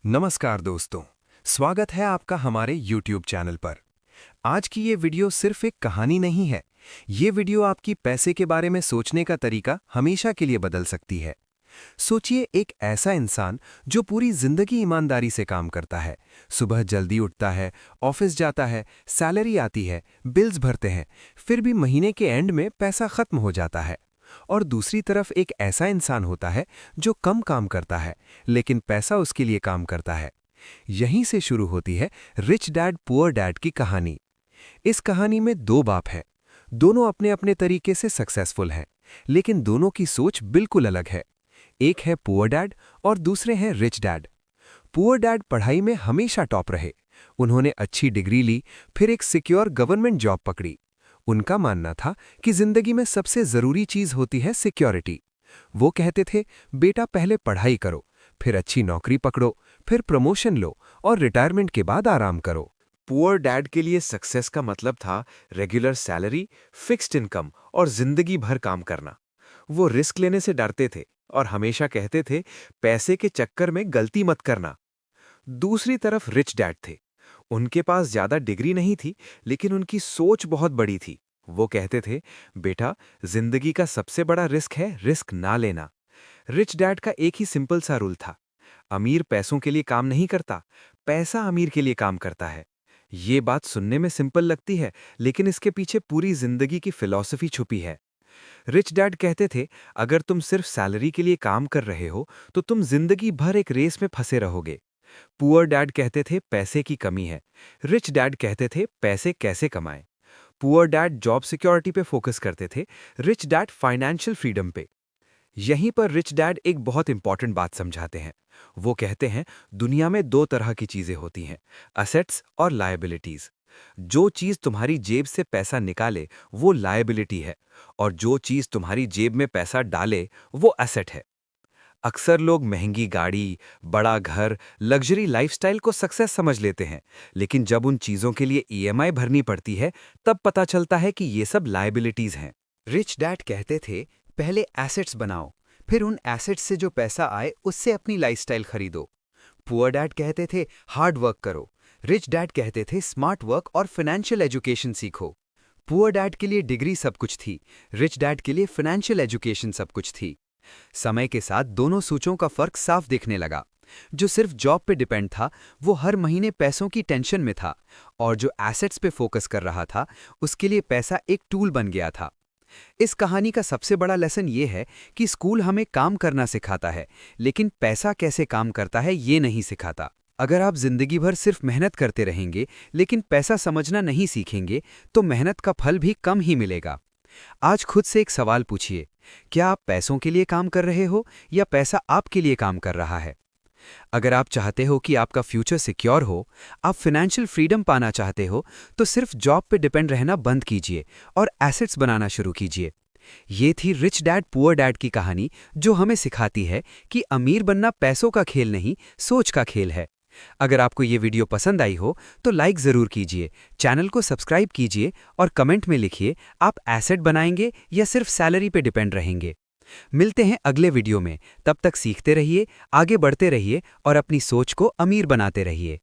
नमस्कार दोस्तों, स्वागत है आपका हमारे YouTube चैनल पर। आज की ये वीडियो सिर्फ एक कहानी नहीं है। ये वीडियो आपकी पैसे के बारे में सोचने का तरीका हमेशा के लिए बदल सकती है। सोचिए, एक ऐसा इंसान जो पूरी जिंदगी ईमानदारी से काम करता है, सुबह जल्दी उठता है, ऑफिस जाता है, सैलरी आती है, बिल्स भरते हैं, फिर भी महीने के एंड में पैसा खत्म हो जाता है। और दूसरी तरफ एक ऐसा इंसान होता है जो कम काम करता है, लेकिन पैसा उसके लिए काम करता है। यहीं से शुरू होती है रिच डैड पुअर डैड की कहानी। इस कहानी में दो बाप हैं। दोनों अपने अपने तरीके से सक्सेसफुल हैं, लेकिन दोनों की सोच बिल्कुल अलग है। एक है पुअर डैड और दूसरे हैं रिच डैड। पुअर डैड पढ़ाई में हमेशा टॉप रहे। उन्होंने अच्छी डिग्री ली, फिर एक सिक्योर गवर्नमेंट जॉब पकड़ी। उनका मानना था कि जिंदगी में सबसे जरूरी चीज होती है सिक्योरिटी। वो कहते थे, बेटा पहले पढ़ाई करो, फिर अच्छी नौकरी पकड़ो, फिर प्रमोशन लो और रिटायरमेंट के बाद आराम करो। पुअर डैड के लिए सक्सेस का मतलब था रेगुलर सैलरी, फिक्स्ड इनकम और जिंदगी भर काम करना। वो रिस्क लेने से डरते थे और हमेशा कहते थे, पैसे के चक्कर में गलती मत करना। दूसरी तरफ रिच डैड थे। उनके पास ज्यादा डिग्री नहीं थी, लेकिन उनकी सोच बहुत बड़ी थी। वो कहते थे, बेटा जिंदगी का सबसे बड़ा रिस्क है रिस्क ना लेना। रिच डैड का एक ही सिंपल सा रूल था, अमीर पैसों के लिए काम नहीं करता, पैसा अमीर के लिए काम करता है। ये बात सुनने में सिंपल लगती है, लेकिन इसके पीछे पूरी जिंदगी की फिलॉसफी छुपी है। रिच डैड कहते थे, अगर तुम सिर्फ सैलरी के लिए काम कर रहे हो तो तुम जिंदगी भर एक रेस में फंसे रहोगे। पुअर डैड कहते थे, पैसे की कमी है। रिच डैड कहते थे, पैसे कैसे कमाएं। पुअर डैड जॉब सिक्योरिटी पे फोकस करते थे, रिच डैड फाइनेंशियल फ्रीडम पे। यहीं पर रिच डैड एक बहुत इंपॉर्टेंट बात समझाते हैं। वो कहते हैं, दुनिया में दो तरह की चीजें होती हैं, असेट्स और लायबिलिटीज। जो चीज तुम्हारी जेब से पैसा निकाले वो लायबिलिटी है, और जो चीज तुम्हारी जेब में पैसा डाले वो एसेट है। अक्सर लोग महंगी गाड़ी, बड़ा घर, लग्जरी लाइफस्टाइल को सक्सेस समझ लेते हैं, लेकिन जब उन चीजों के लिए ईएमआई भरनी पड़ती है तब पता चलता है कि ये सब लायबिलिटीज हैं। रिच डैड कहते थे, पहले एसेट्स बनाओ, फिर उन एसेट्स से जो पैसा आए उससे अपनी लाइफस्टाइल खरीदो। पुअर डैड कहते थे, हार्ड वर्क करो। रिच डैड कहते थे, स्मार्ट वर्क और फाइनेंशियल एजुकेशन सीखो। पुअर डैड के लिए डिग्री सब कुछ थी, रिच डैड के लिए फाइनेंशियल एजुकेशन सब कुछ थी। समय के साथ दोनों सोचों का फर्क साफ दिखने लगा। जो सिर्फ जॉब पे डिपेंड था, वो हर महीने पैसों की टेंशन में था, और जो एसेट्स पे फोकस कर रहा था, उसके लिए पैसा एक टूल बन गया था। इस कहानी का सबसे बड़ा लेसन ये है कि स्कूल हमें काम करना सिखाता है, लेकिन पैसा कैसे काम करता है ये नहीं सिखाता। अगर आप जिंदगी भर सिर्फ मेहनत करते रहेंगे लेकिन पैसा समझना नहीं सीखेंगे, तो मेहनत का फल भी कम ही मिलेगा। आज खुद से एक सवाल पूछिए, क्या आप पैसों के लिए काम कर रहे हो या पैसा आपके लिए काम कर रहा है? अगर आप चाहते हो कि आपका फ्यूचर सिक्योर हो, आप फाइनेंशियल फ्रीडम पाना चाहते हो, तो सिर्फ जॉब पे डिपेंड रहना बंद कीजिए और एसेट्स बनाना शुरू कीजिए। ये थी रिच डैड पुअर डैड की कहानी, जो हमें सिखाती है कि अमीर बनना पैसों का खेल नहीं, सोच का खेल है। अगर आपको ये वीडियो पसंद आई हो तो लाइक ज़रूर कीजिए, चैनल को सब्सक्राइब कीजिए और कमेंट में लिखिए, आप एसेट बनाएंगे या सिर्फ सैलरी पे डिपेंड रहेंगे। मिलते हैं अगले वीडियो में। तब तक सीखते रहिए, आगे बढ़ते रहिए और अपनी सोच को अमीर बनाते रहिए।